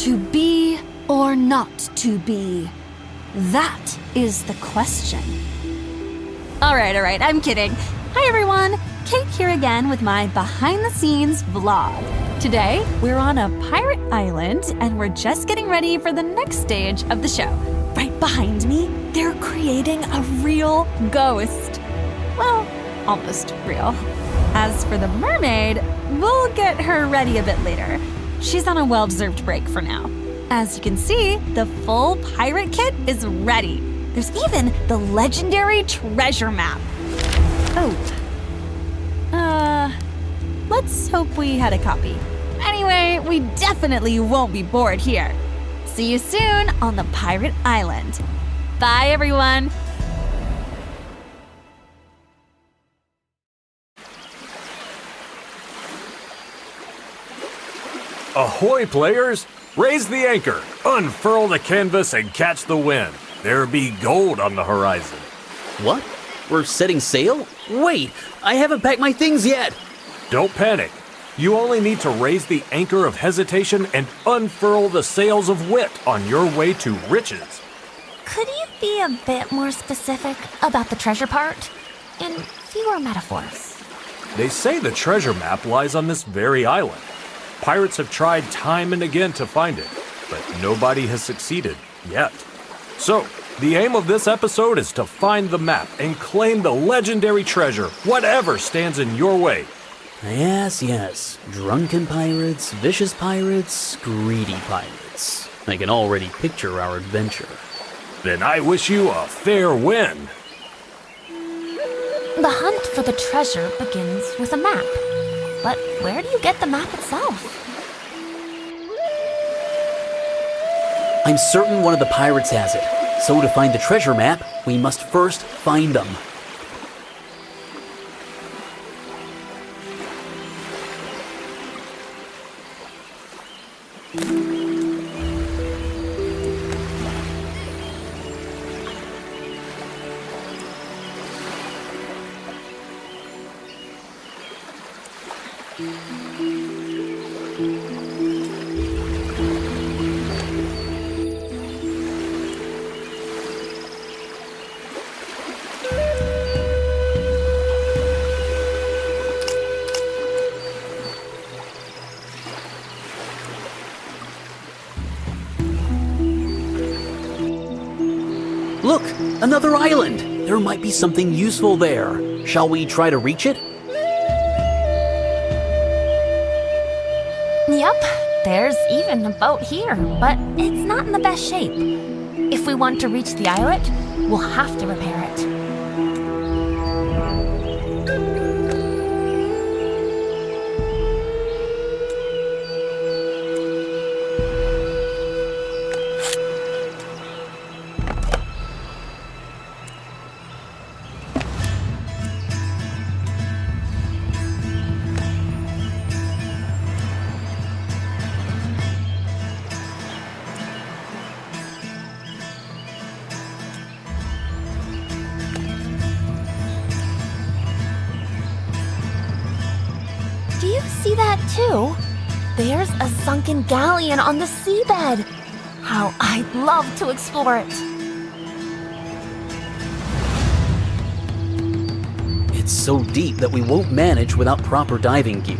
To be or not to be? That is the question. All right, I'm kidding. Hi everyone, Kate here again with my behind-the-scenes vlog. Today, we're on a pirate island and we're just getting ready for the next stage of the show. Right behind me, they're creating a real ghost. Well, almost real. As for the mermaid, we'll get her ready a bit later. She's on a well-deserved break for now. As you can see, the full pirate kit is ready. There's even the legendary treasure map. Oh. Let's hope we had a copy. Anyway, we definitely won't be bored here. See you soon on the pirate island. Bye, everyone. Ahoy, players! Raise the anchor, unfurl the canvas, and catch the wind. There be gold on the horizon. What? We're setting sail? Wait, I haven't packed my things yet! Don't panic. You only need to raise the anchor of hesitation and unfurl the sails of wit on your way to riches. Could you be a bit more specific about the treasure part? In fewer metaphors. They say the treasure map lies on this very island. Pirates have tried time and again to find it, but nobody has succeeded yet. So, the aim of this episode is to find the map and claim the legendary treasure, whatever stands in your way. Yes. Drunken pirates, vicious pirates, greedy pirates. I can already picture our adventure. Then I wish you a fair win. The hunt for the treasure begins with a map. But where do you get the map itself? I'm certain one of the pirates has it. So to find the treasure map, we must first find them. Look, another island! There might be something useful there. Shall we try to reach it? Yep, there's even a boat here, but it's not in the best shape. If we want to reach the islet, we'll have to repair it. Do you see that too? There's a sunken galleon on the seabed. How I'd love to explore it. It's so deep that we won't manage without proper diving gear.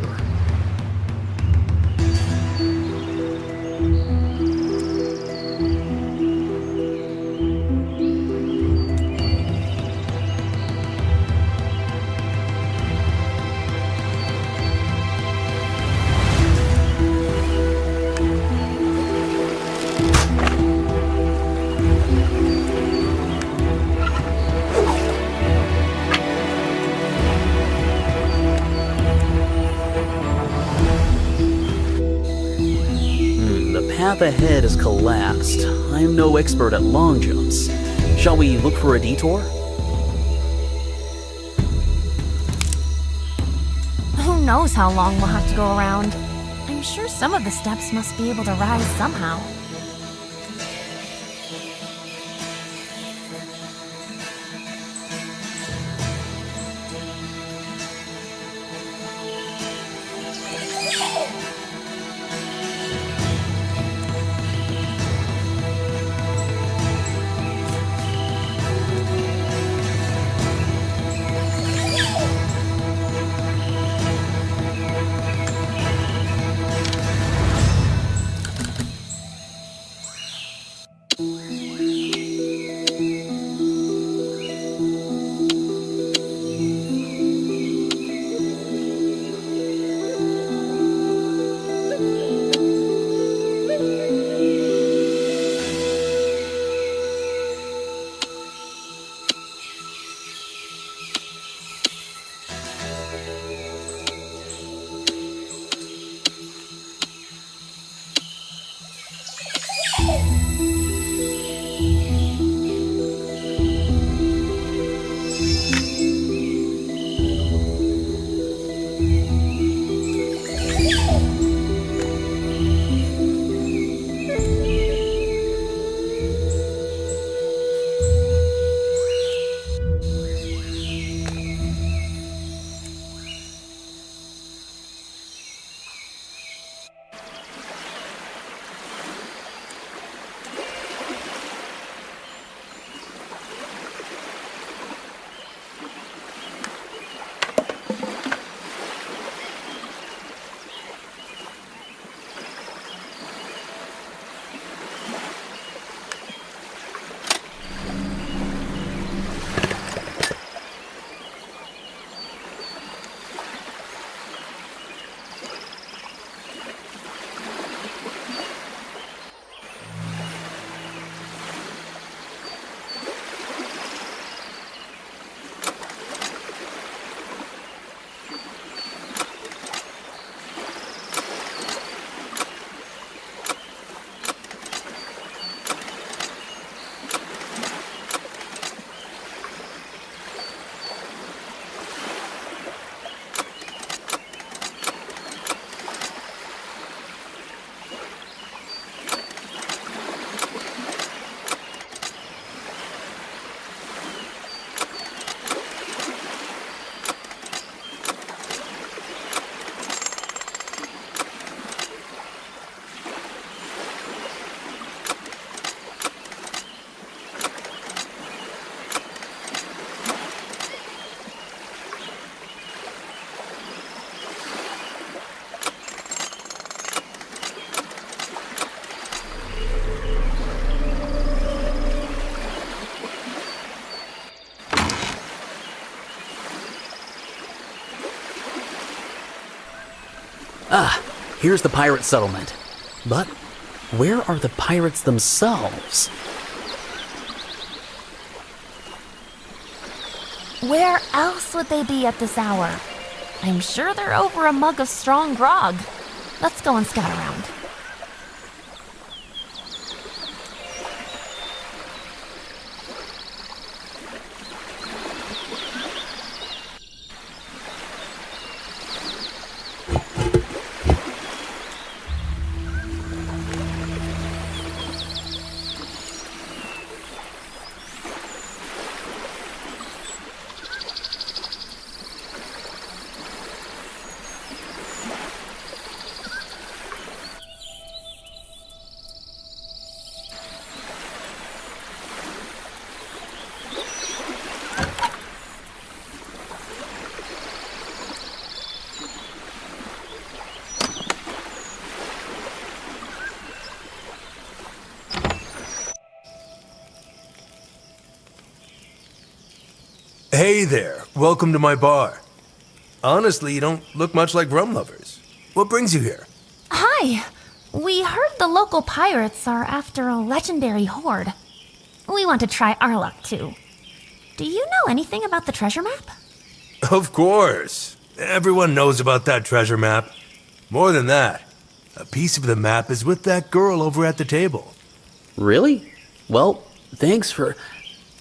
The path ahead has collapsed. I am no expert at long jumps. Shall we look for a detour? Who knows how long we'll have to go around? I'm sure some of the steps must be able to rise somehow. Here's the pirate settlement. But where are the pirates themselves? Where else would they be at this hour? I'm sure they're over a mug of strong grog. Let's go and scout around. Hey there, welcome to my bar. Honestly, you don't look much like rum lovers. What brings you here? Hi! We heard the local pirates are after a legendary hoard. We want to try our luck too. Do you know anything about the treasure map? Of course. Everyone knows about that treasure map. More than that, a piece of the map is with that girl over at the table. Really? Well, thanks for...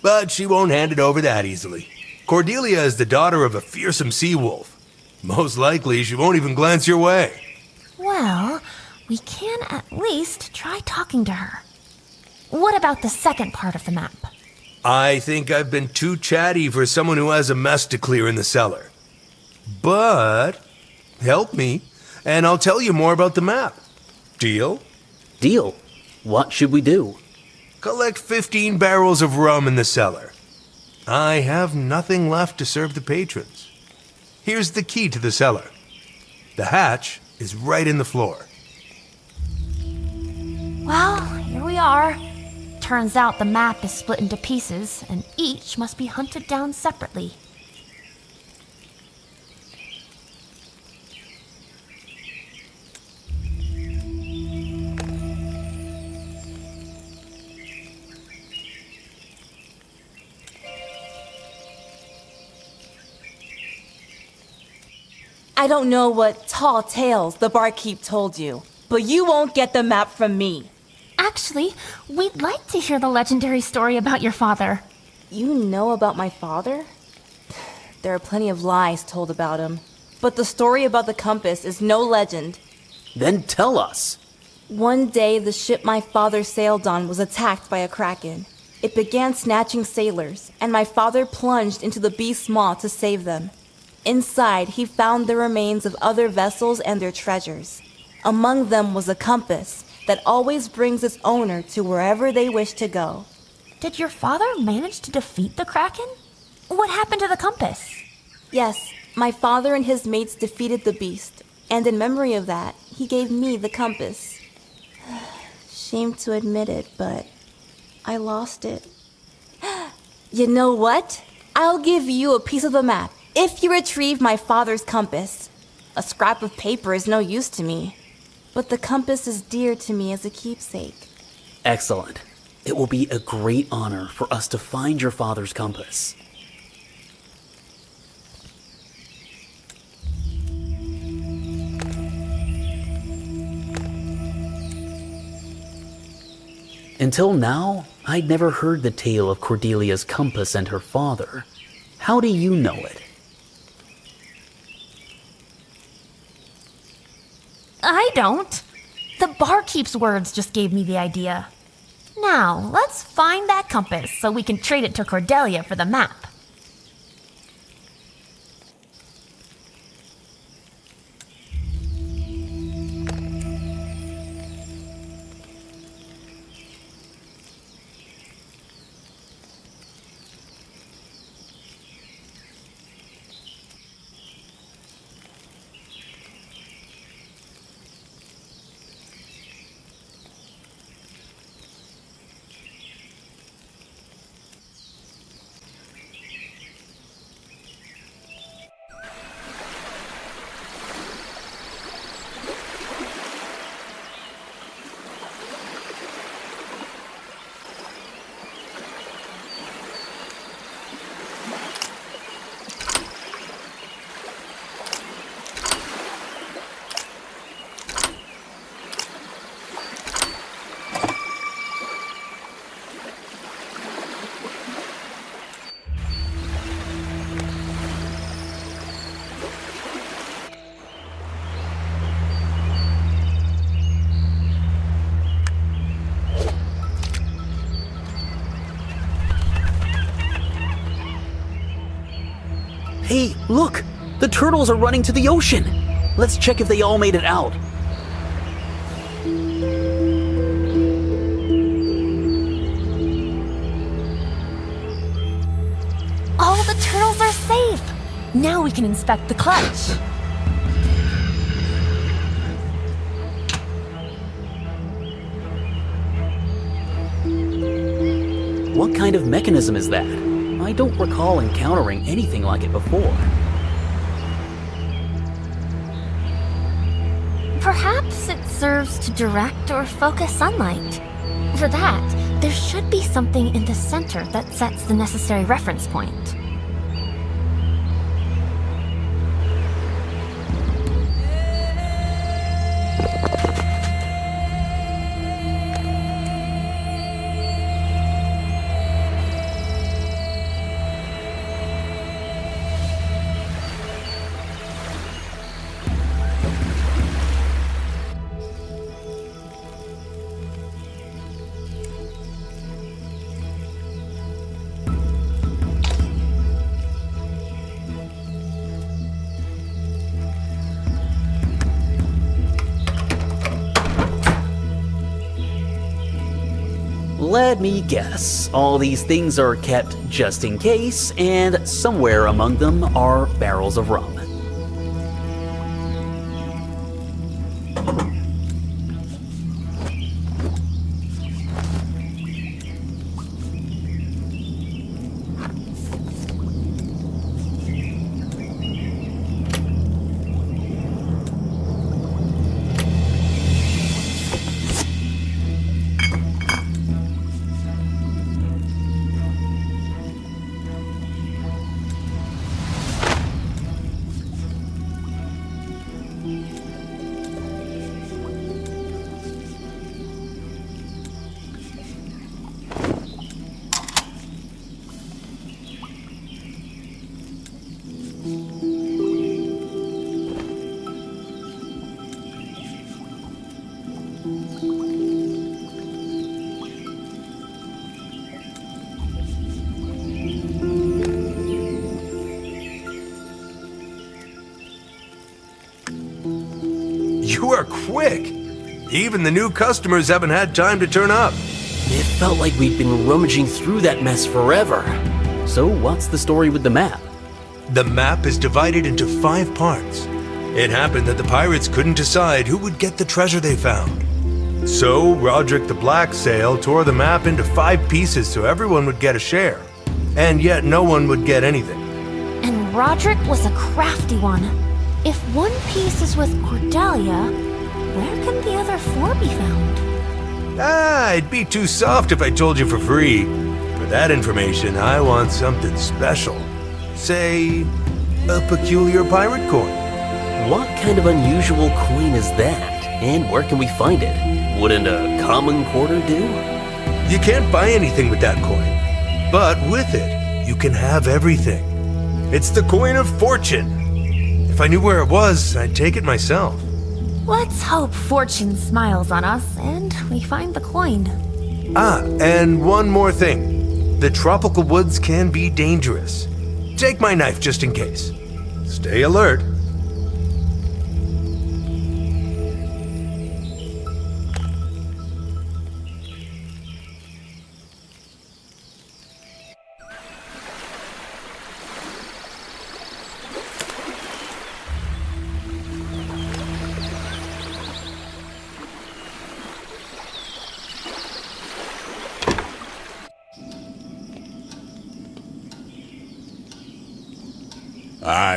But she won't hand it over that easily. Cordelia is the daughter of a fearsome sea wolf. Most likely, she won't even glance your way. Well, we can at least try talking to her. What about the second part of the map? I think I've been too chatty for someone who has a mess to clear in the cellar. But help me, and I'll tell you more about the map. Deal? Deal. What should we do? Collect 15 barrels of rum in the cellar. I have nothing left to serve the patrons. Here's the key to the cellar. The hatch is right in the floor. Well, here we are. Turns out the map is split into pieces, and each must be hunted down separately. I don't know what tall tales the barkeep told you, but you won't get the map from me. Actually, we'd like to hear the legendary story about your father. You know about my father? There are plenty of lies told about him, but the story about the compass is no legend. Then tell us. One day, the ship my father sailed on was attacked by a kraken. It began snatching sailors, and my father plunged into the beast's maw to save them. Inside, he found the remains of other vessels and their treasures. Among them was a compass that always brings its owner to wherever they wish to go. Did your father manage to defeat the Kraken? What happened to the compass? Yes, my father and his mates defeated the beast, and in memory of that, he gave me the compass. Shame to admit it, but I lost it. You know what? I'll give you a piece of the map if you retrieve my father's compass. A scrap of paper is no use to me, but the compass is dear to me as a keepsake. Excellent. It will be a great honor for us to find your father's compass. Until now, I'd never heard the tale of Cordelia's compass and her father. How do you know it? I don't. The barkeep's words just gave me the idea. Now, let's find that compass so we can trade it to Cordelia for the map. Hey, look! The turtles are running to the ocean! Let's check if they all made it out. All the turtles are safe! Now we can inspect the clutch. What kind of mechanism is that? I don't recall encountering anything like it before. Perhaps it serves to direct or focus sunlight. For that, there should be something in the center that sets the necessary reference point. Let me guess, all these things are kept just in case, and somewhere among them are barrels of rum. You are quick. Even the new customers haven't had time to turn up. It felt like we'd been rummaging through that mess forever. So what's the story with the map? The map is divided into 5 parts. It happened that the pirates couldn't decide who would get the treasure they found. So Roderick the Blacksail tore the map into 5 pieces so everyone would get a share. And yet no one would get anything. And Roderick was a crafty one. If one piece is with Cordelia, where can the other 4 be found? It'd be too soft if I told you for free. For that information, I want something special. Say, a peculiar pirate coin. What kind of unusual coin is that? And where can we find it? Wouldn't a common quarter do? You can't buy anything with that coin. But with it, you can have everything. It's the coin of fortune. If I knew where it was, I'd take it myself. Let's hope fortune smiles on us and we find the coin. And one more thing. The tropical woods can be dangerous. Take my knife just in case. Stay alert.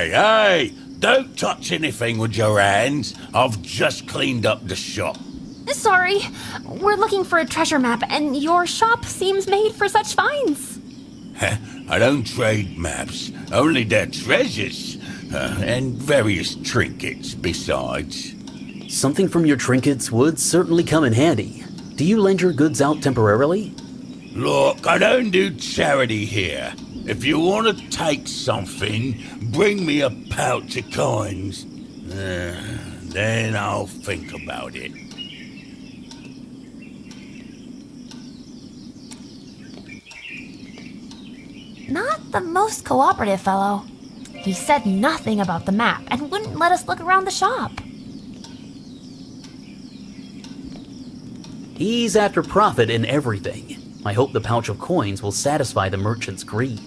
Hey, don't touch anything with your hands. I've just cleaned up the shop. Sorry, we're looking for a treasure map and your shop seems made for such finds. I don't trade maps, only their treasures, and various trinkets besides. Something from your trinkets would certainly come in handy. Do you lend your goods out temporarily? Look, I don't do charity here. If you want to take something, bring me a pouch of coins. Then I'll think about it. Not the most cooperative fellow. He said nothing about the map and wouldn't let us look around the shop. He's after profit in everything. I hope the pouch of coins will satisfy the merchant's greed.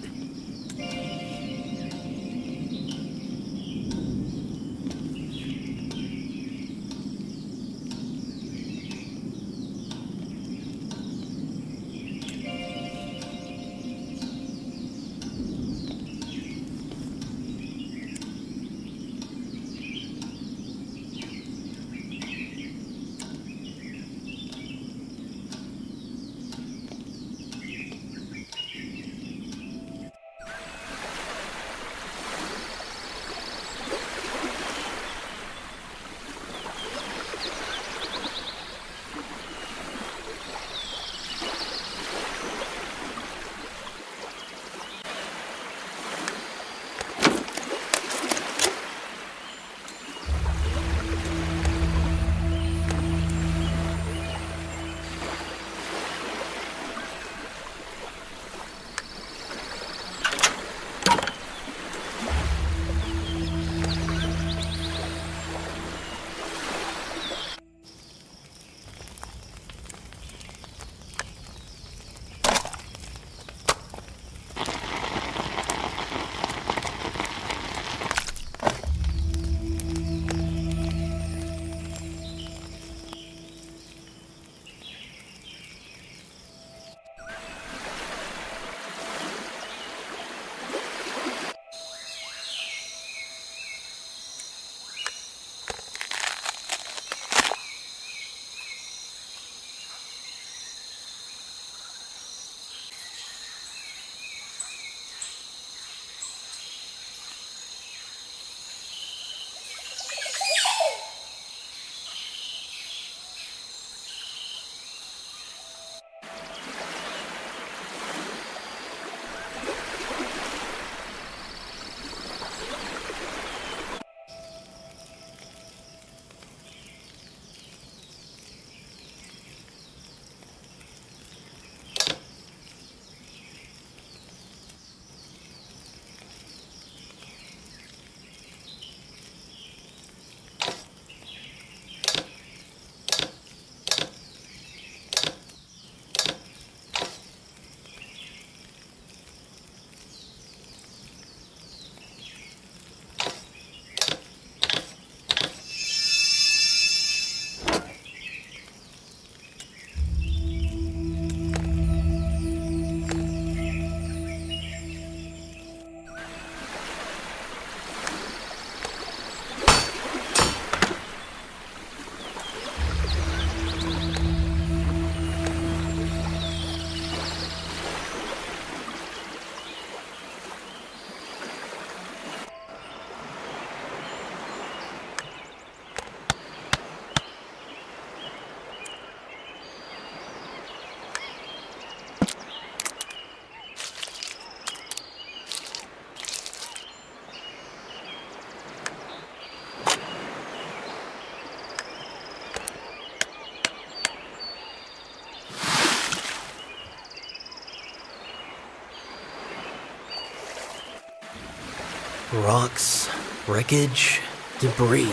Rocks, wreckage, debris.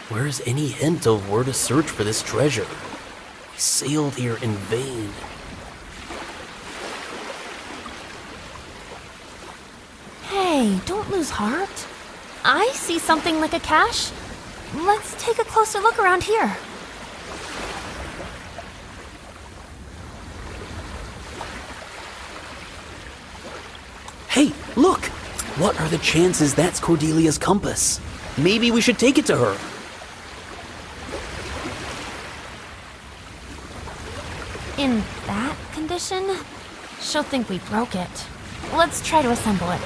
Where's any hint of where to search for this treasure? We sailed here in vain. Hey, don't lose heart. I see something like a cache. Let's take a closer look around here. Hey, look! What are the chances that's Cordelia's compass? Maybe we should take it to her. In that condition, she'll think we broke it. Let's try to assemble it.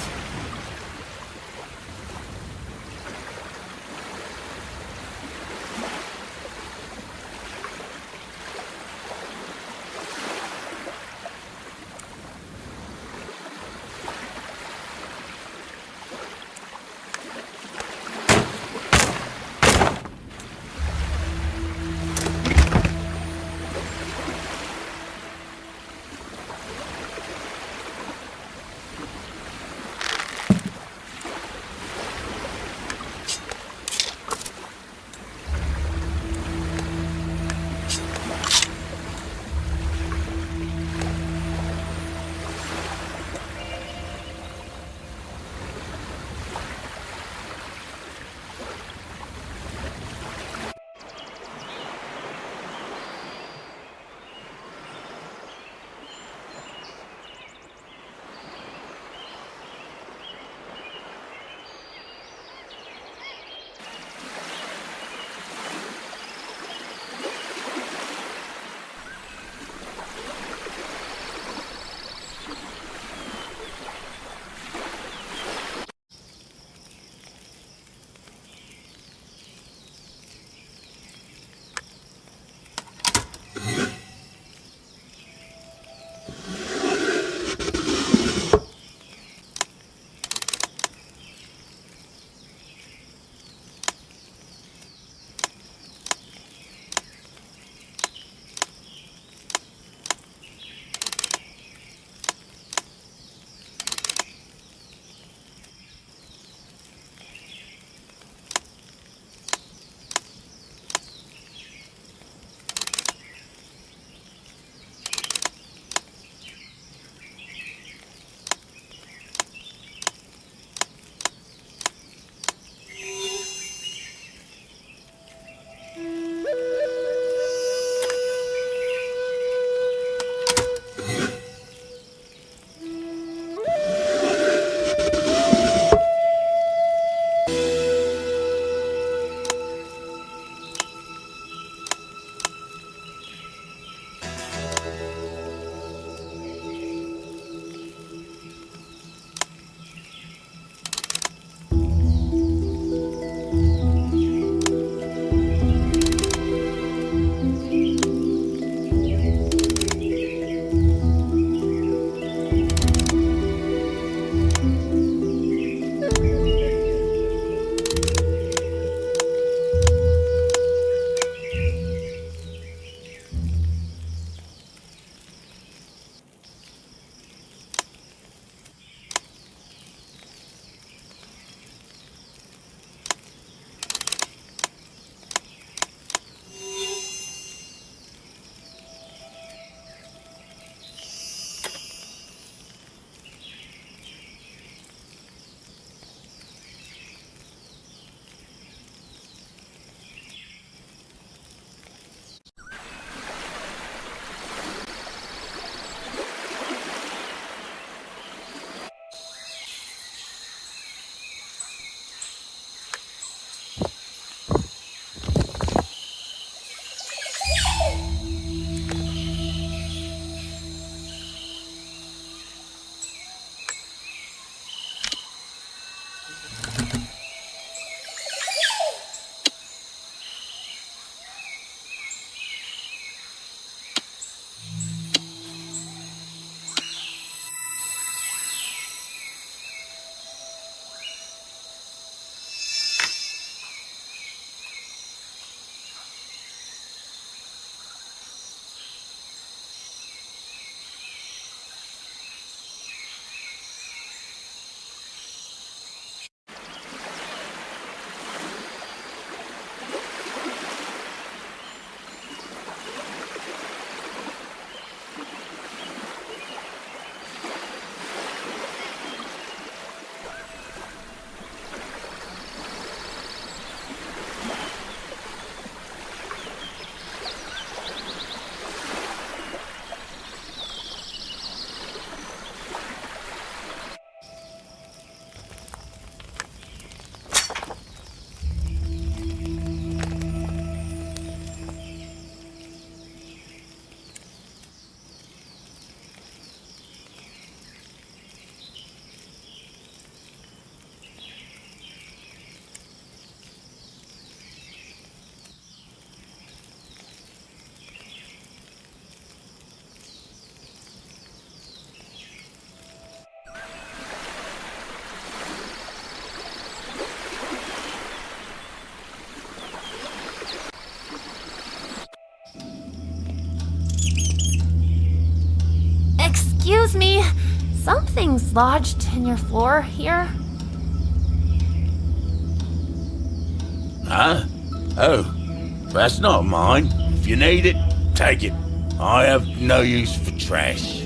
things lodged in your floor here? Huh? Oh, that's not mine. If you need it, take it. I have no use for trash.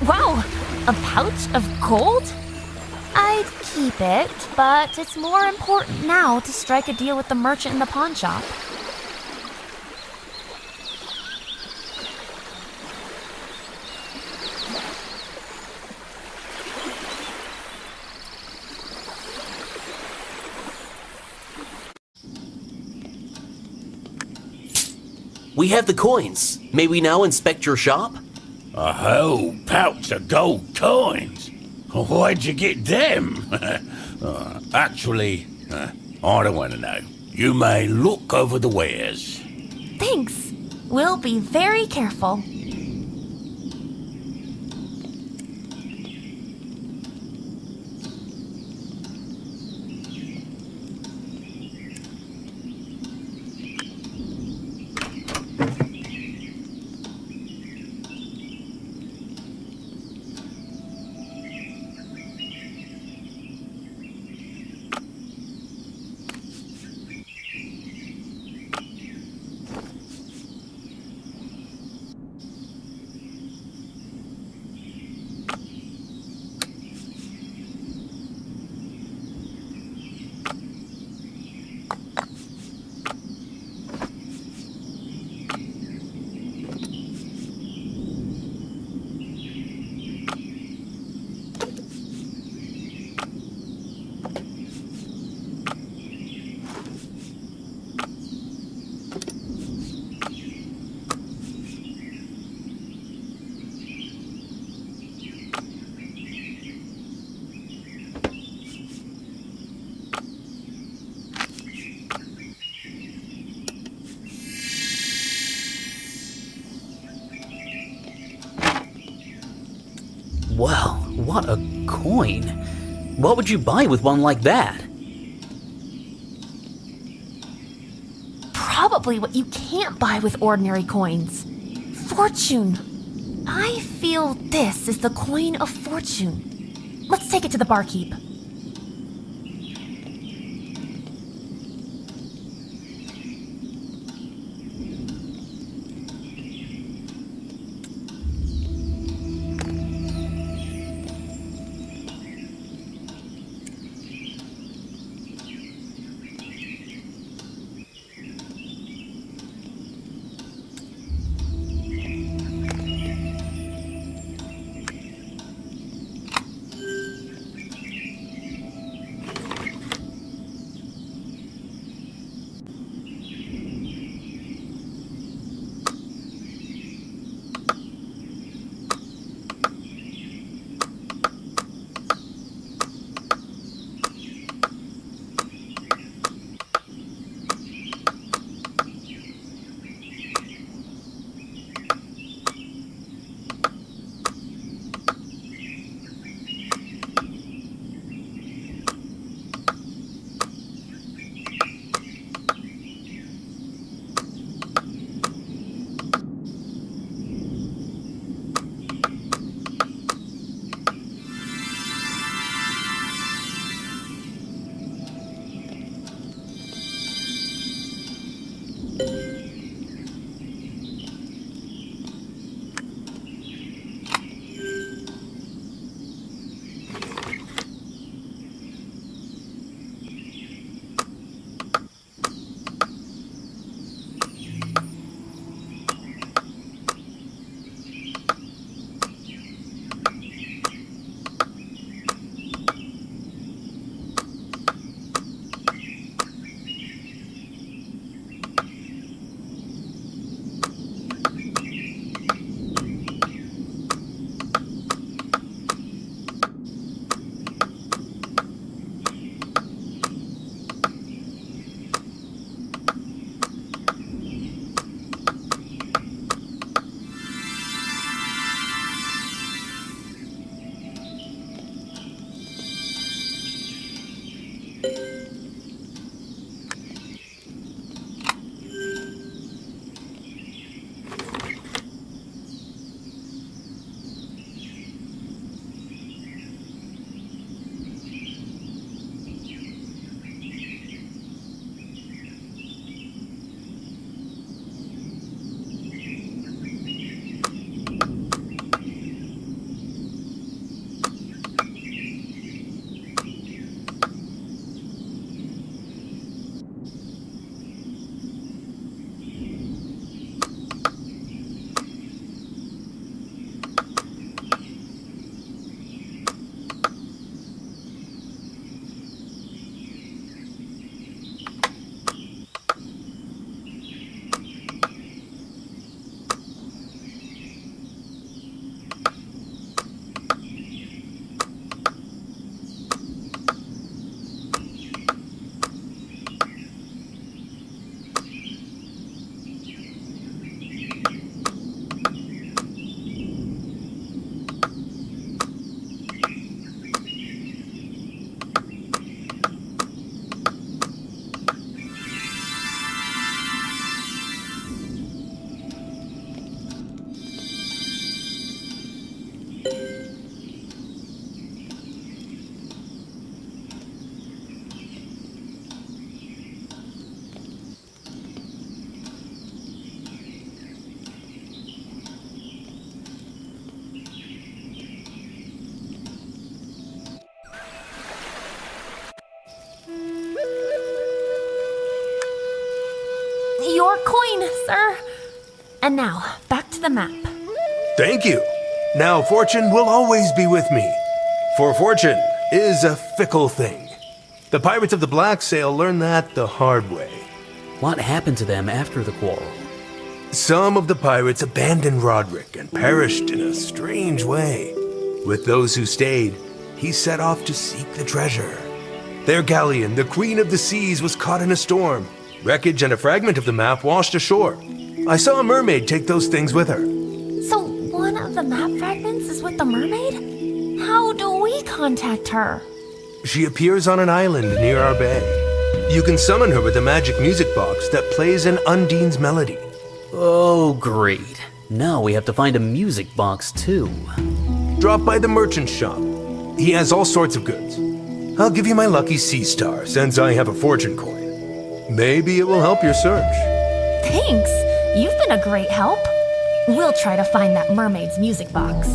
Wow, a pouch of gold? I'd keep it, but it's more important now to strike a deal with the merchant in the pawn shop. We have the coins. May we now inspect your shop? A whole pouch of gold coins? Why'd you get them? Actually, I don't want to know. You may look over the wares. Thanks. We'll be very careful. What a coin. What would you buy with one like that? Probably what you can't buy with ordinary coins. Fortune. I feel this is the coin of fortune. Let's take it to the barkeep. Your coin, sir. And now, back to the map. Thank you. Now fortune will always be with me. For fortune is a fickle thing. The pirates of the Black Sail learned that the hard way. What happened to them after the quarrel? Some of the pirates abandoned Roderick and perished in a strange way. With those who stayed, he set off to seek the treasure. Their galleon, the Queen of the Seas, was caught in a storm. Wreckage and a fragment of the map washed ashore. I saw a mermaid take those things with her. So one of the map fragments is with the mermaid? How do we contact her? She appears on an island near our bay. You can summon her with a magic music box that plays an Undine's melody. Oh, great. Now we have to find a music box, too. Drop by the merchant shop. He has all sorts of goods. I'll give you my lucky sea star since I have a fortune coin. Maybe it will help your search. Thanks. You've been a great help. We'll try to find that mermaid's music box.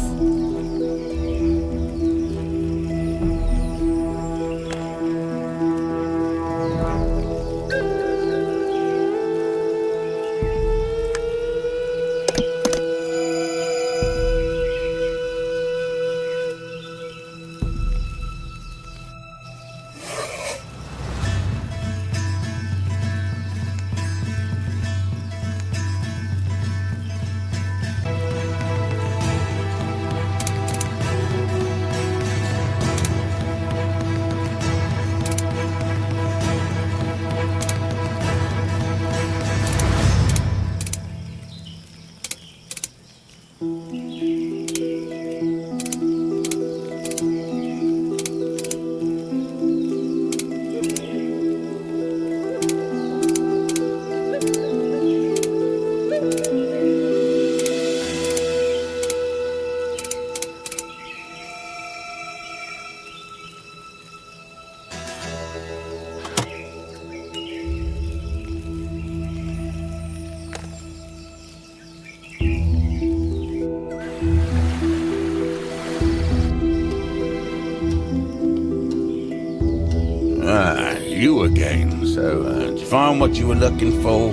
You again. So, did you find what you were looking for?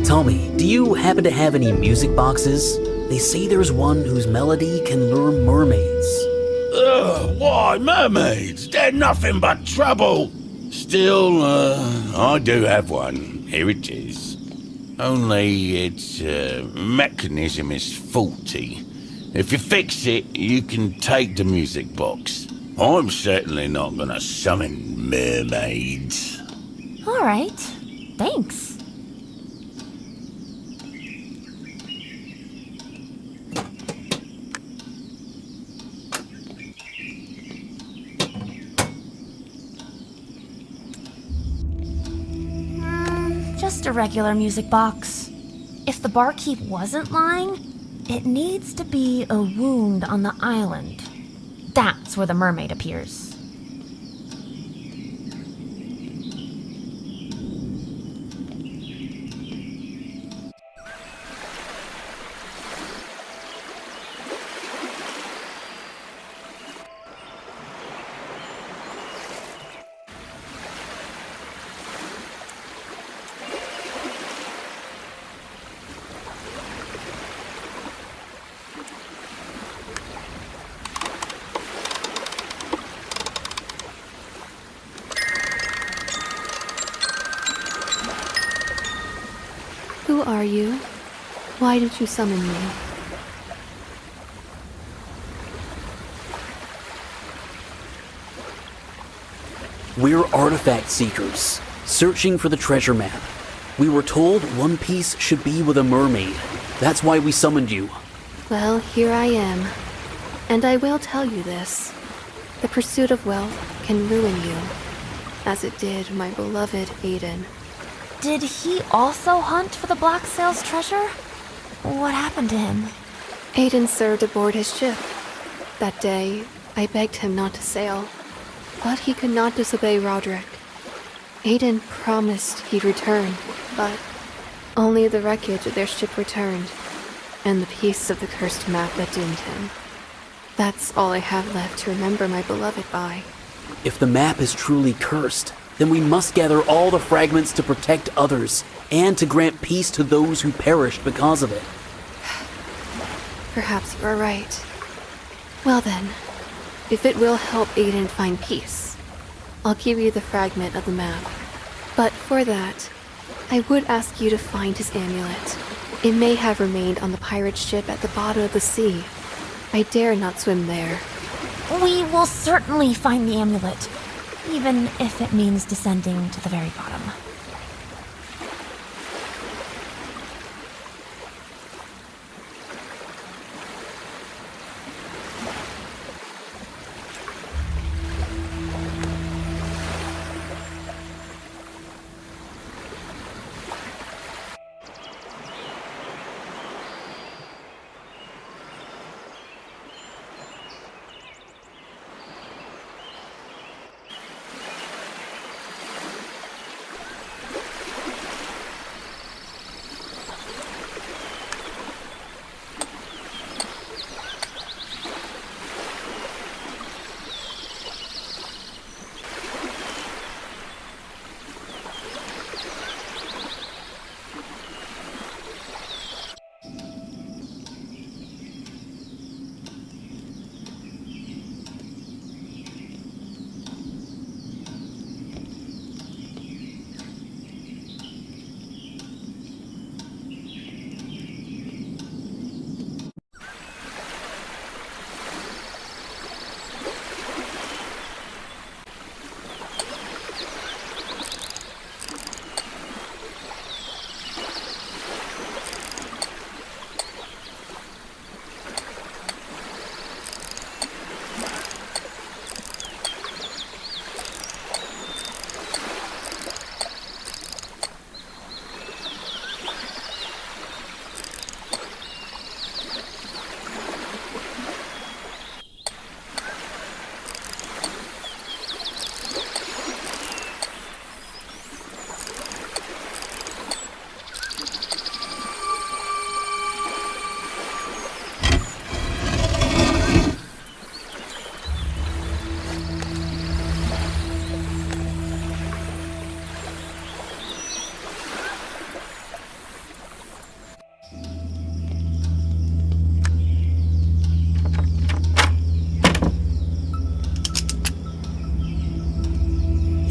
Tell me, do you happen to have any music boxes? They say there's one whose melody can lure mermaids. Ugh, why, mermaids? They're nothing but trouble. Still, I do have one. Here it is. Only its mechanism is faulty. If you fix it, you can take the music box. I'm certainly not gonna summon mermaids. All right. Thanks. Just a regular music box. If the barkeep wasn't lying, it needs to be a wound on the island. That's where the mermaid appears. Who are you? Why did you summon me? We're artifact seekers, searching for the treasure map. We were told one piece should be with a mermaid. That's why we summoned you. Well, here I am. And I will tell you this. The pursuit of wealth can ruin you, as it did my beloved Aiden. Did he also hunt for the Black Sail's treasure? What happened to him? Aiden served aboard his ship. That day, I begged him not to sail, but he could not disobey Roderick. Aiden promised he'd return, but only the wreckage of their ship returned, and the piece of the cursed map that doomed him. That's all I have left to remember my beloved by. If the map is truly cursed, then we must gather all the fragments to protect others, and to grant peace to those who perished because of it. Perhaps you are right. Well then, if it will help Aiden find peace, I'll give you the fragment of the map. But for that, I would ask you to find his amulet. It may have remained on the pirate ship at the bottom of the sea. I dare not swim there. We will certainly find the amulet, even if it means descending to the very bottom.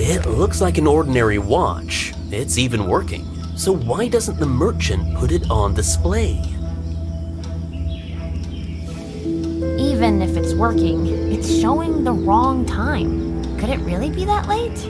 It looks like an ordinary watch. It's even working. So why doesn't the merchant put it on display? Even if it's working, it's showing the wrong time. Could it really be that late?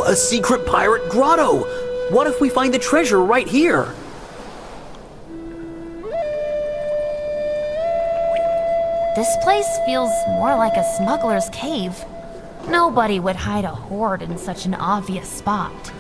a secret pirate grotto! What if we find the treasure right here? This place feels more like a smuggler's cave. Nobody would hide a hoard in such an obvious spot.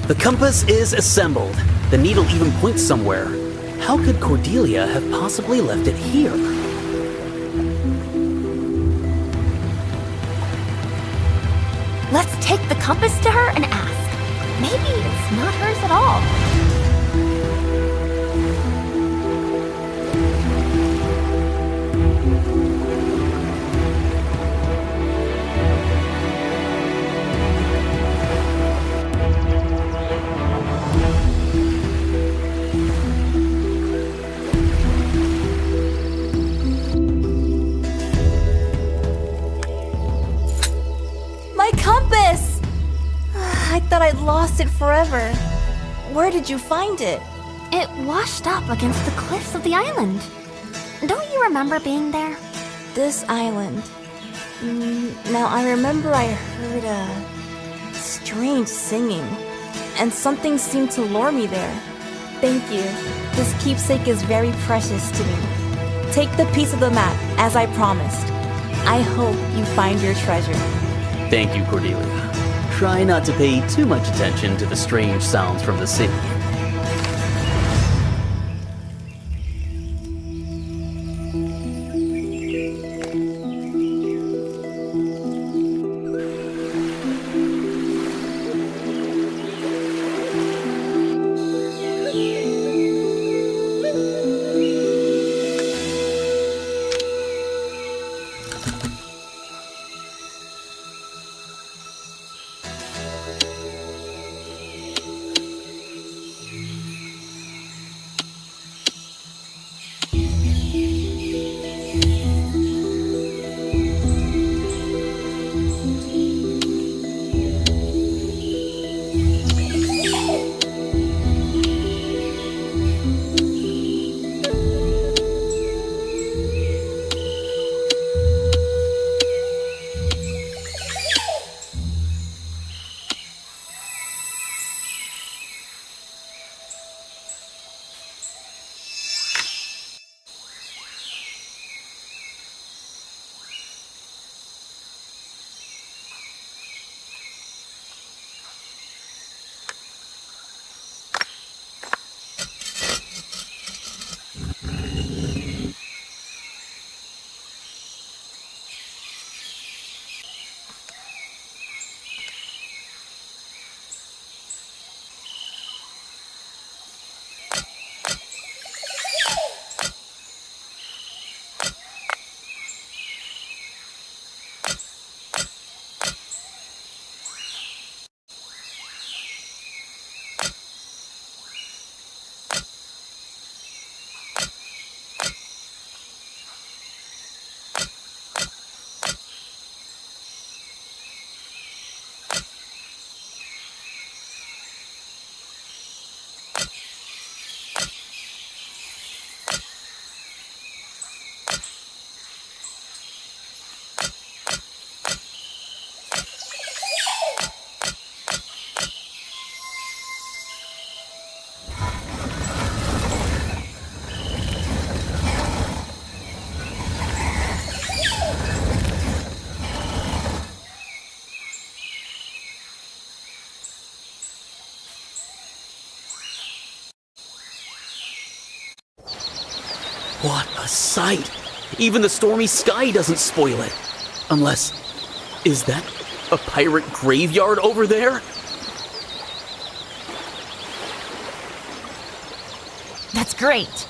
The compass is assembled. The needle even points somewhere. How could Cordelia have possibly left it here? Let's take the compass to her and ask. Maybe it's not hers at all. My compass! I thought I'd lost it forever. Where did you find it? It washed up against the cliffs of the island. Don't you remember being there? This island. Now I remember I heard a strange singing, and something seemed to lure me there. Thank you. This keepsake is very precious to me. Take the piece of the map, as I promised. I hope you find your treasure. Thank you, Cordelia. Try not to pay too much attention to the strange sounds from the city. What a sight! Even the stormy sky doesn't spoil it. Unless, is that a pirate graveyard over there? That's great.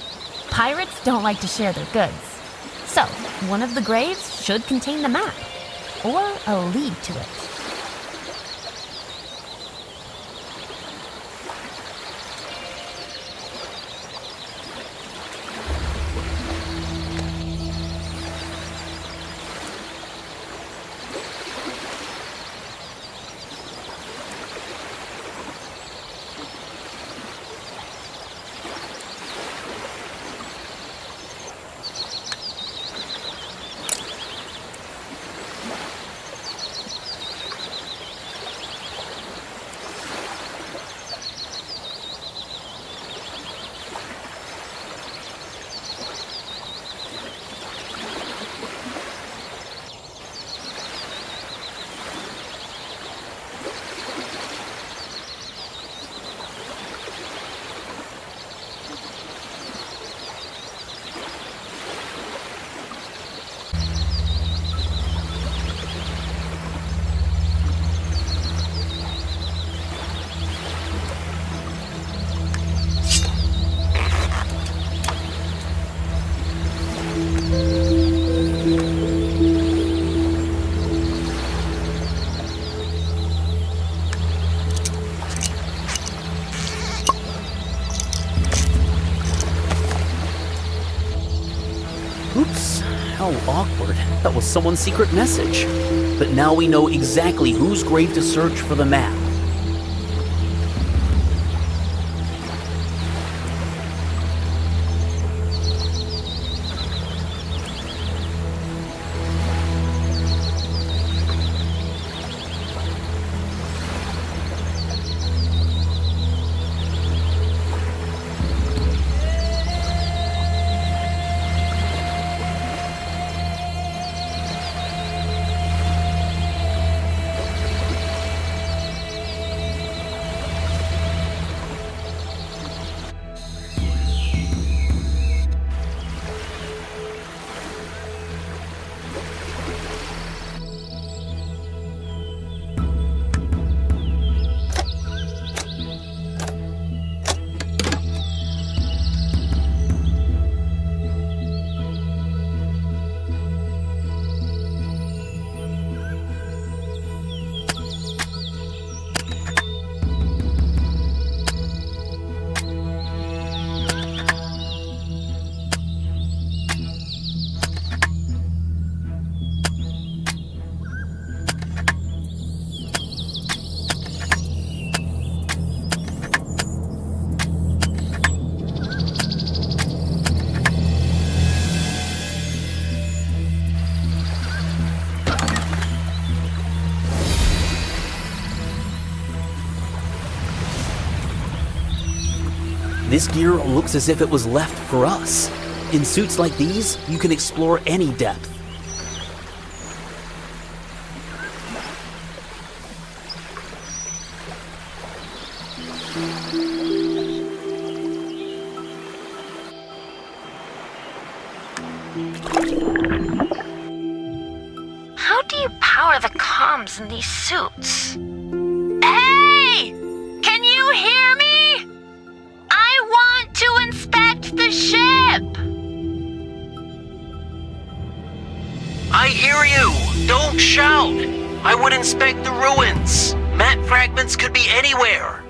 Pirates don't like to share their goods. So, one of the graves should contain the map, or a lead to it. Oops, how awkward. That was someone's secret message. But now we know exactly whose grave to search for the map. This gear looks as if it was left for us. In suits like these, you can explore any depth. How do you power the comms in these suits? Hey! Can you hear me? I want to inspect the ship! I hear you! Don't shout! I would inspect the ruins. Map fragments could be anywhere.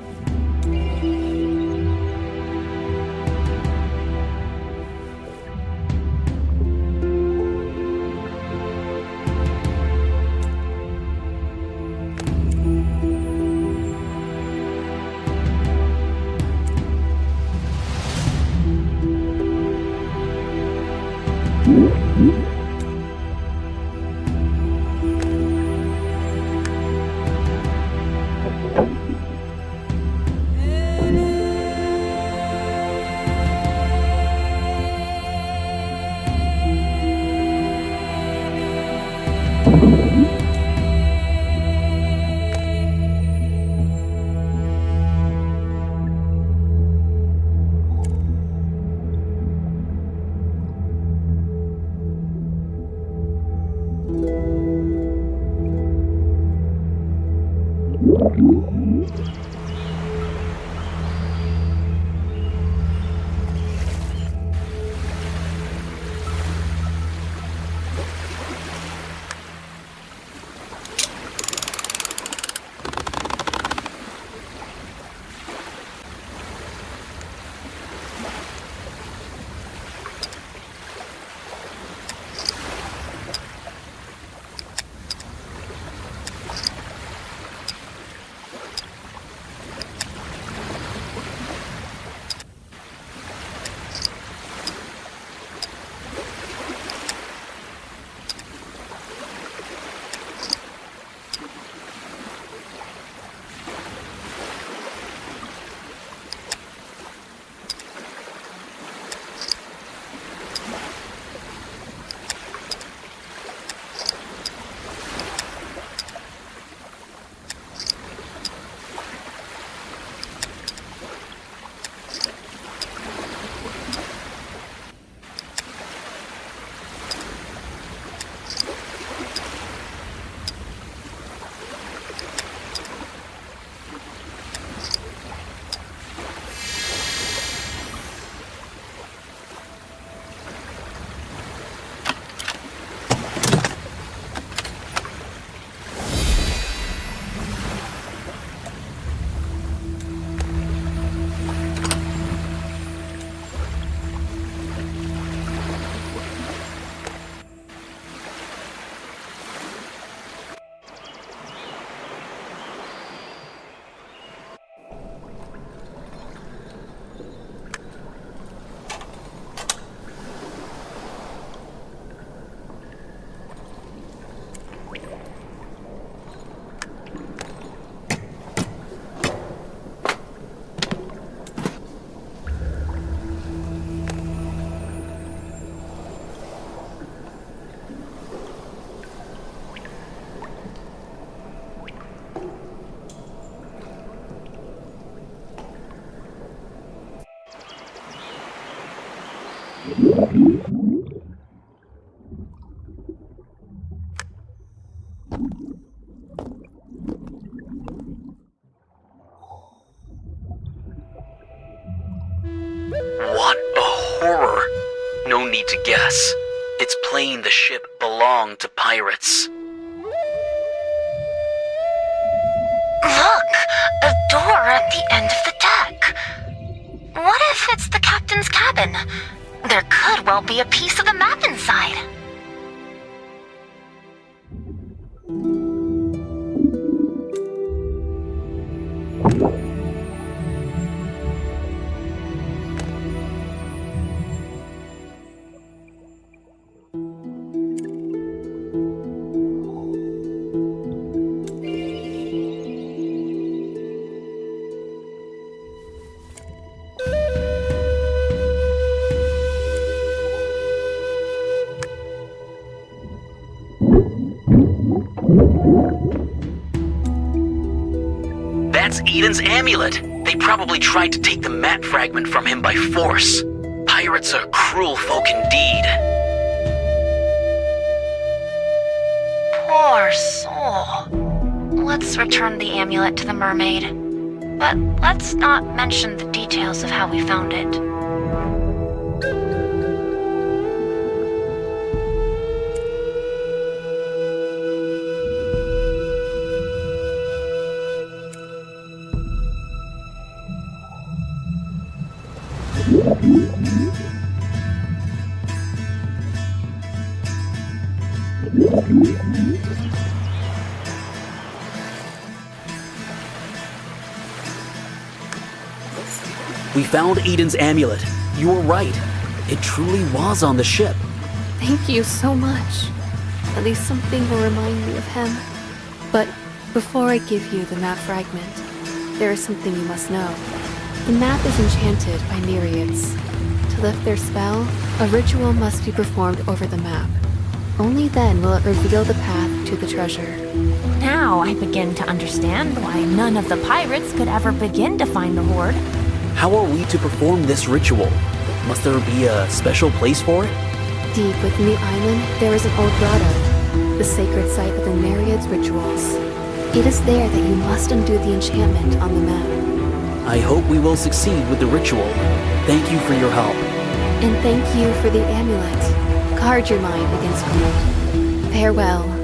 What a horror! No need to guess. It's plain the ship belonged to pirates. Look! A door at the end of the deck. What if it's the captain's cabin? There could well be a piece of the map inside. That's Eden's amulet. They probably tried to take the map fragment from him by force. Pirates are cruel folk indeed. Poor soul. Let's return the amulet to the mermaid. But let's not mention the details of how we found it. We found Eden's amulet. You were right. It truly was on the ship. Thank you so much. At least something will remind me of him. But before I give you the map fragment, there is something you must know. The map is enchanted by Nereids. To lift their spell, a ritual must be performed over the map. Only then will it reveal the path to the treasure. Now I begin to understand why none of the pirates could ever begin to find the hoard. How are we to perform this ritual? Must there be a special place for it? Deep within the island, there is an old grotto, the sacred site of the Nereids' rituals. It is there that you must undo the enchantment on the map. I hope we will succeed with the ritual. Thank you for your help. And thank you for the amulet. Guard your mind against cold. Farewell.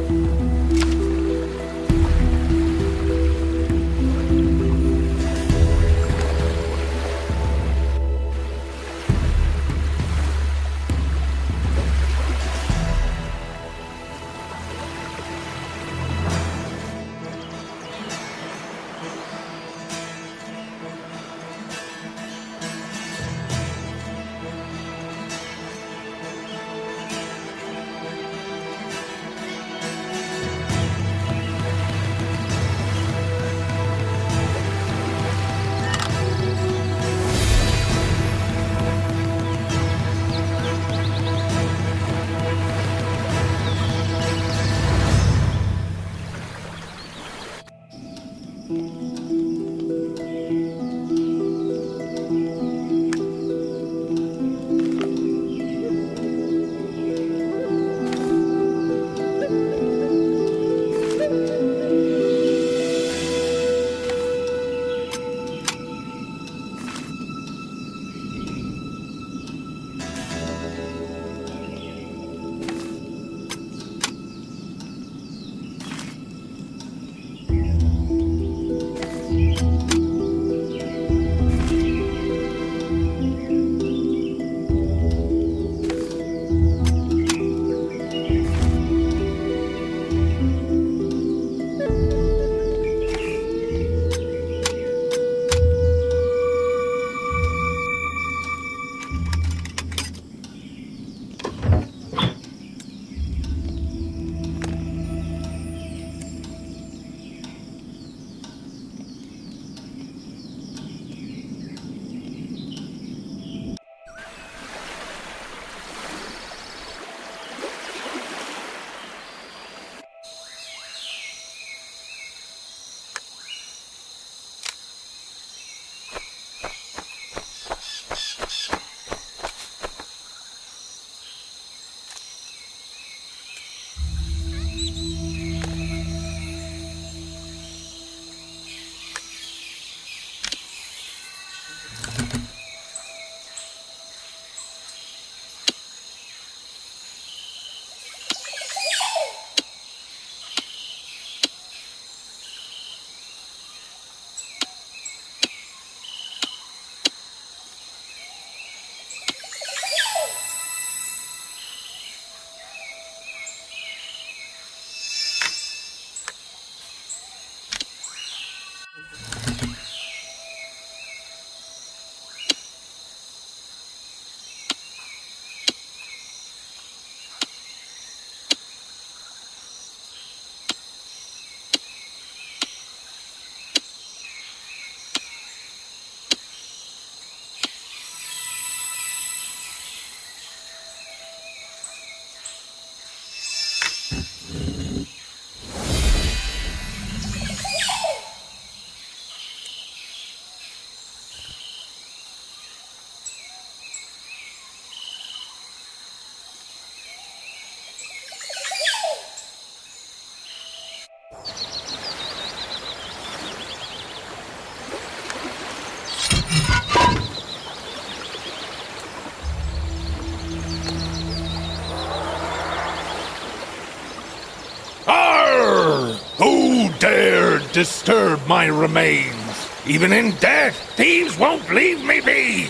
Disturb my remains. Even in death, thieves won't leave me be.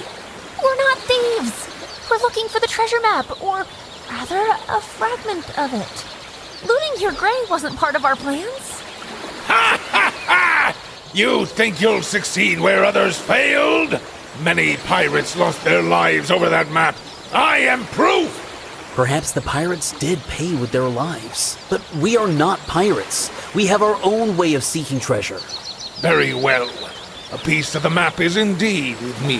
We're not thieves. We're looking for the treasure map, or rather, a fragment of it. Looting your grave wasn't part of our plans. Ha ha ha! You think you'll succeed where others failed? Many pirates lost their lives over that map. I am proof! Perhaps the pirates did pay with their lives. But we are not pirates. We have our own way of seeking treasure. Very well. A piece of the map is indeed with me.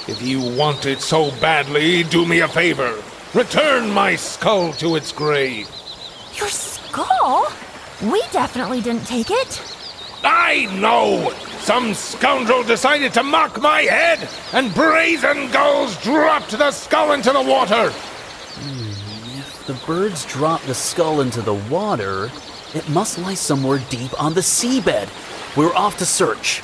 If you want it so badly, do me a favor. Return my skull to its grave. Your skull? We definitely didn't take it. I know! Some scoundrel decided to mock my head, and brazen gulls dropped the skull into the water. If the birds drop the skull into the water, It must lie somewhere deep on the seabed. We're off to search.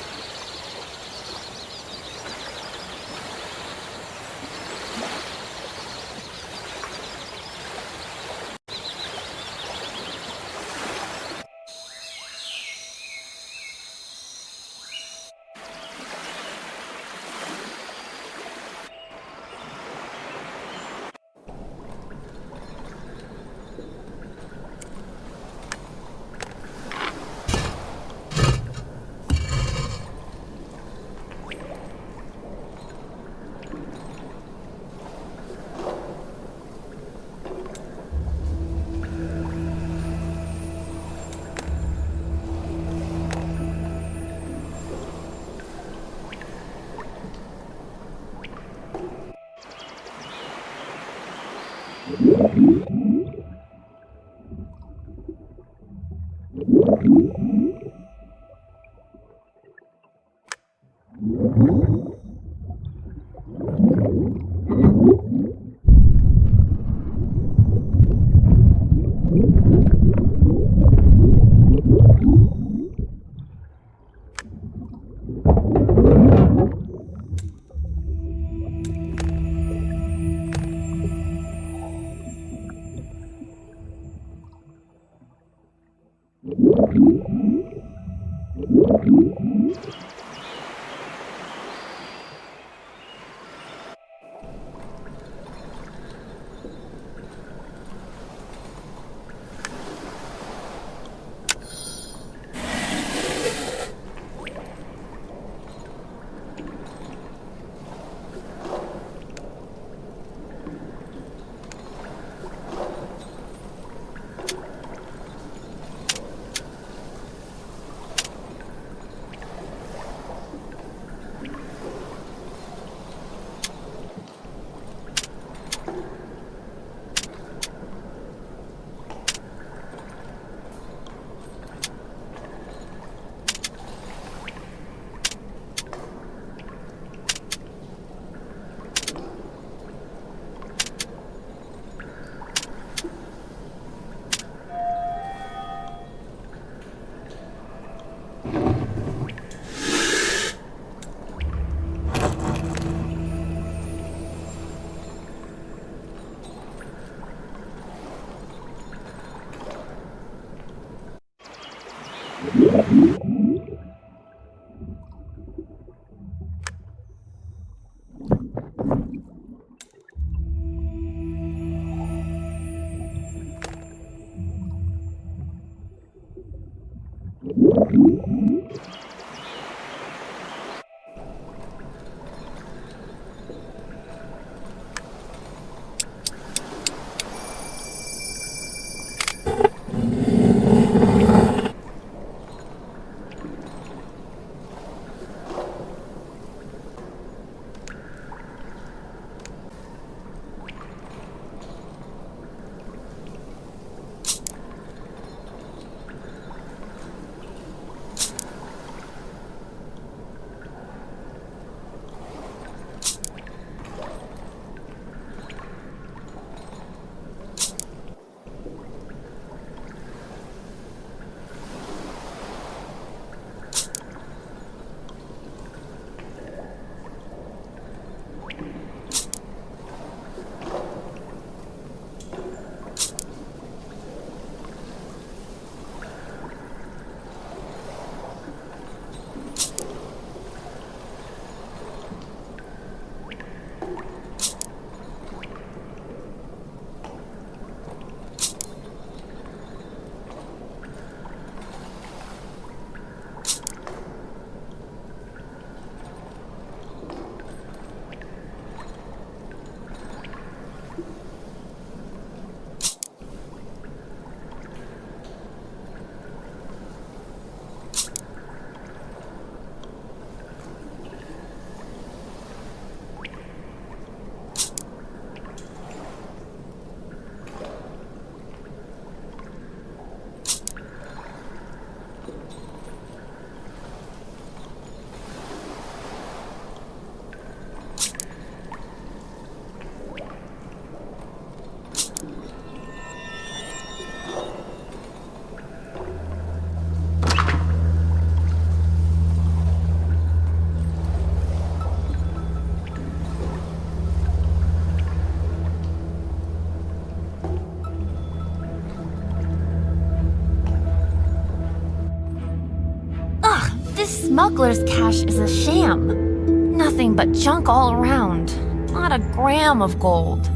smuggler's cache is a sham. Nothing but junk all around. Not a gram of gold.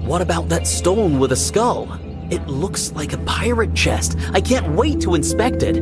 What about that stone with a skull? It looks like a pirate chest. I can't wait to inspect it.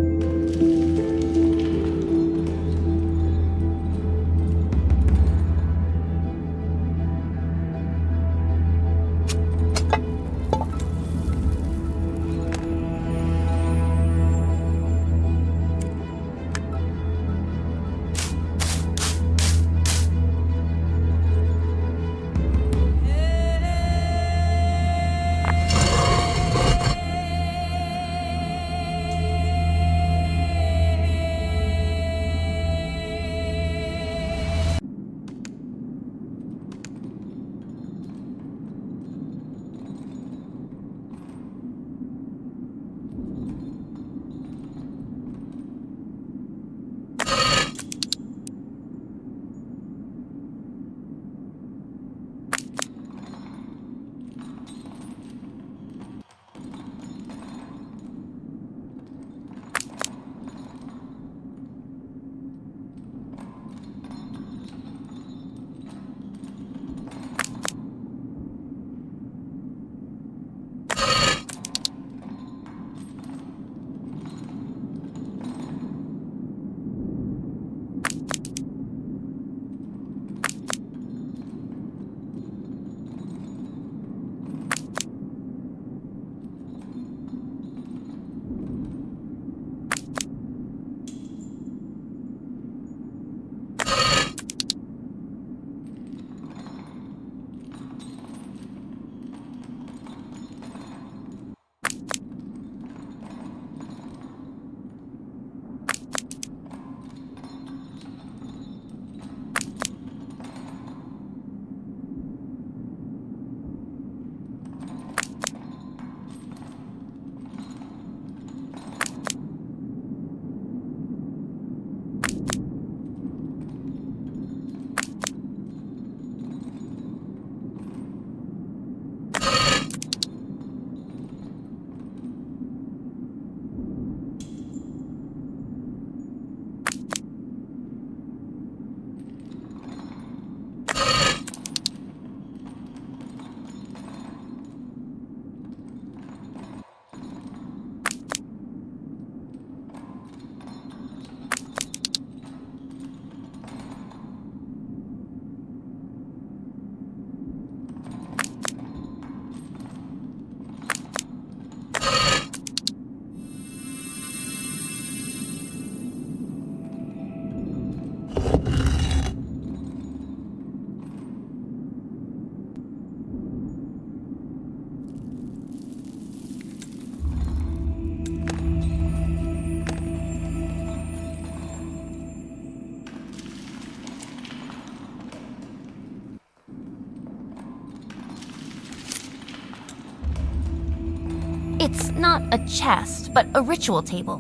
It's not a chest, but a ritual table.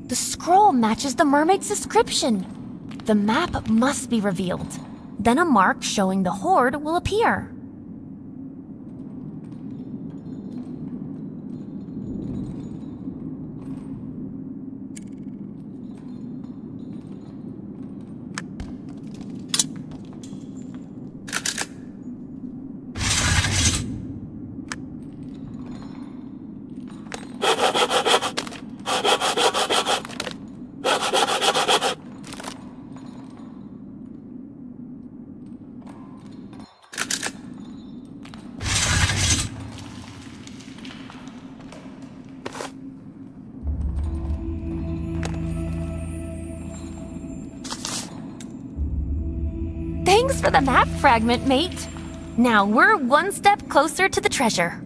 The scroll matches the mermaid's description. The map must be revealed. Then a mark showing the hoard will appear. Thanks for the map fragment, mate. Now we're one step closer to the treasure.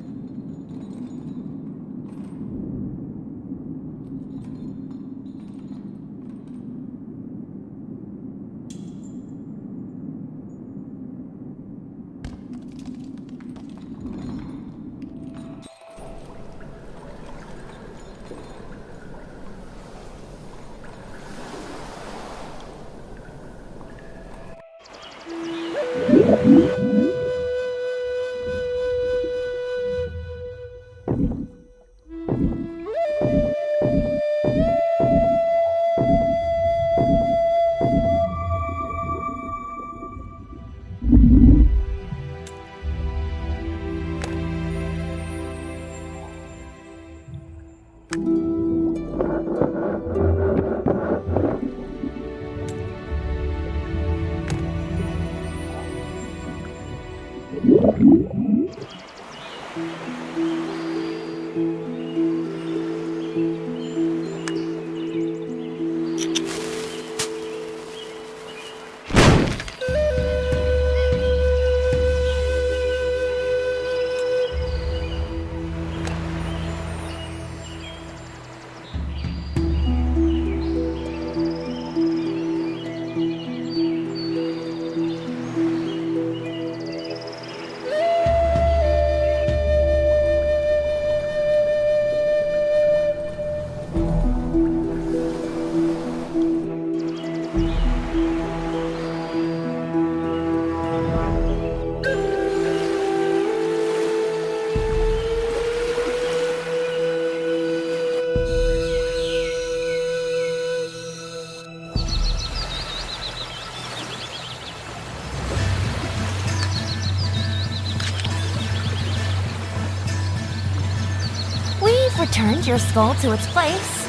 returned your skull to its place.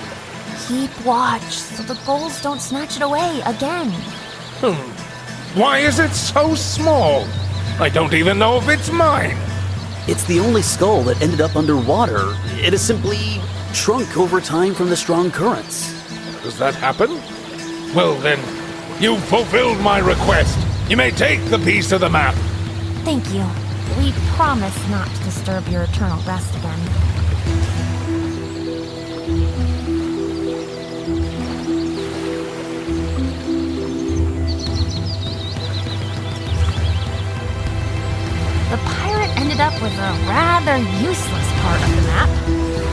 Keep watch so the ghouls don't snatch it away again. Why is it so small? I don't even know if it's mine. It's the only skull that ended up underwater. It has simply shrunk over time from the strong currents. Does that happen? Well then, you've fulfilled my request. You may take the piece of the map. Thank you. We promise not to disturb your eternal rest again. The pirate ended up with a rather useless part of the map.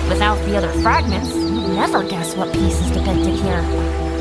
Without the other fragments, you'd never guess what piece is depicted here.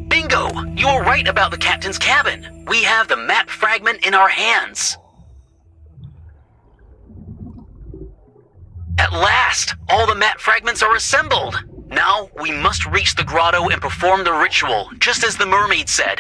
Bingo! You were right about the captain's cabin. We have the map fragment in our hands. At last, all the map fragments are assembled. Now, we must reach the grotto and perform the ritual, just as the mermaid said.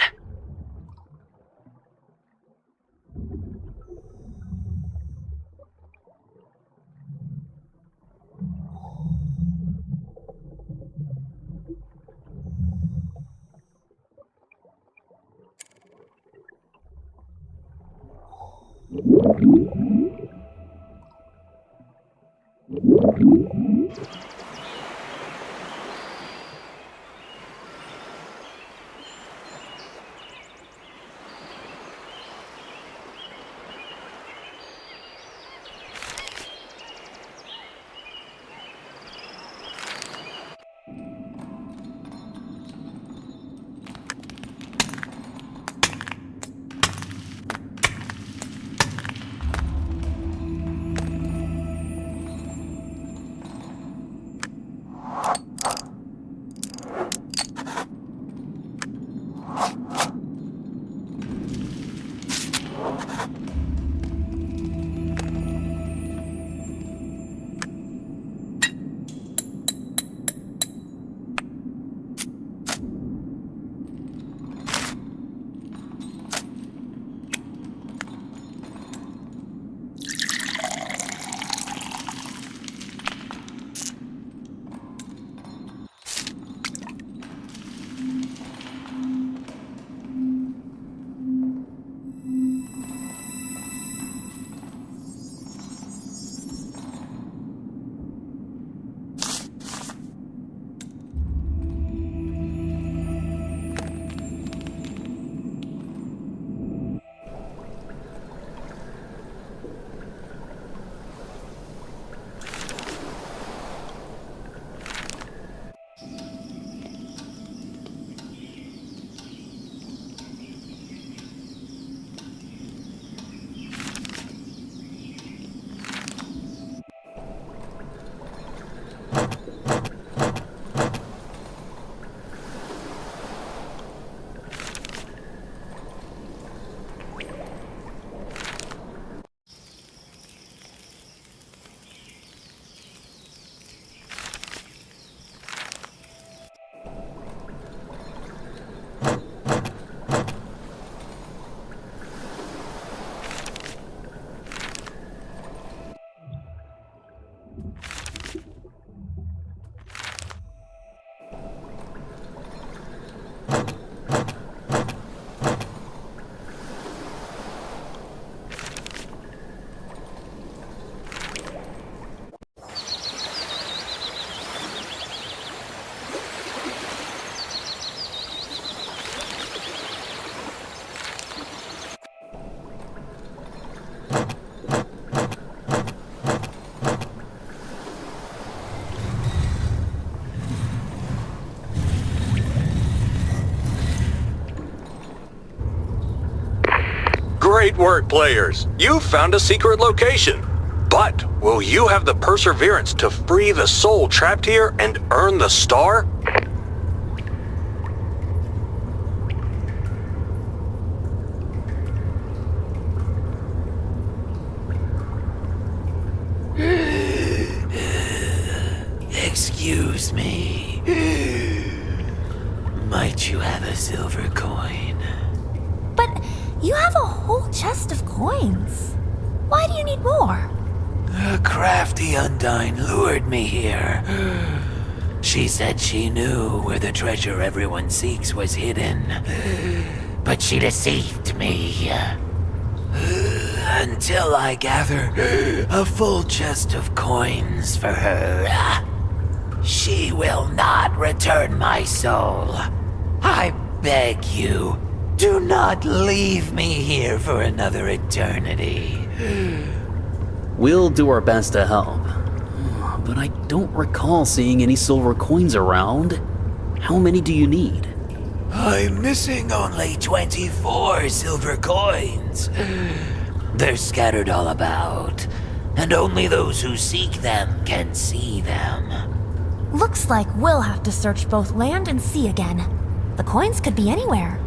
Great work, players! You've found a secret location. But will you have the perseverance to free the soul trapped here and earn the star? Excuse me. Might you have a silver coin? But you have a whole chest of coins. Why do you need more? A crafty Undyne lured me here. She said she knew where the treasure everyone seeks was hidden. But she deceived me. Until I gather a full chest of coins for her, she will not return my soul. I beg you, do not leave me here for another eternity. We'll do our best to help. But I don't recall seeing any silver coins around. How many do you need? I'm missing only 24 silver coins. They're scattered all about, and only those who seek them can see them. Looks like we'll have to search both land and sea again. The coins could be anywhere.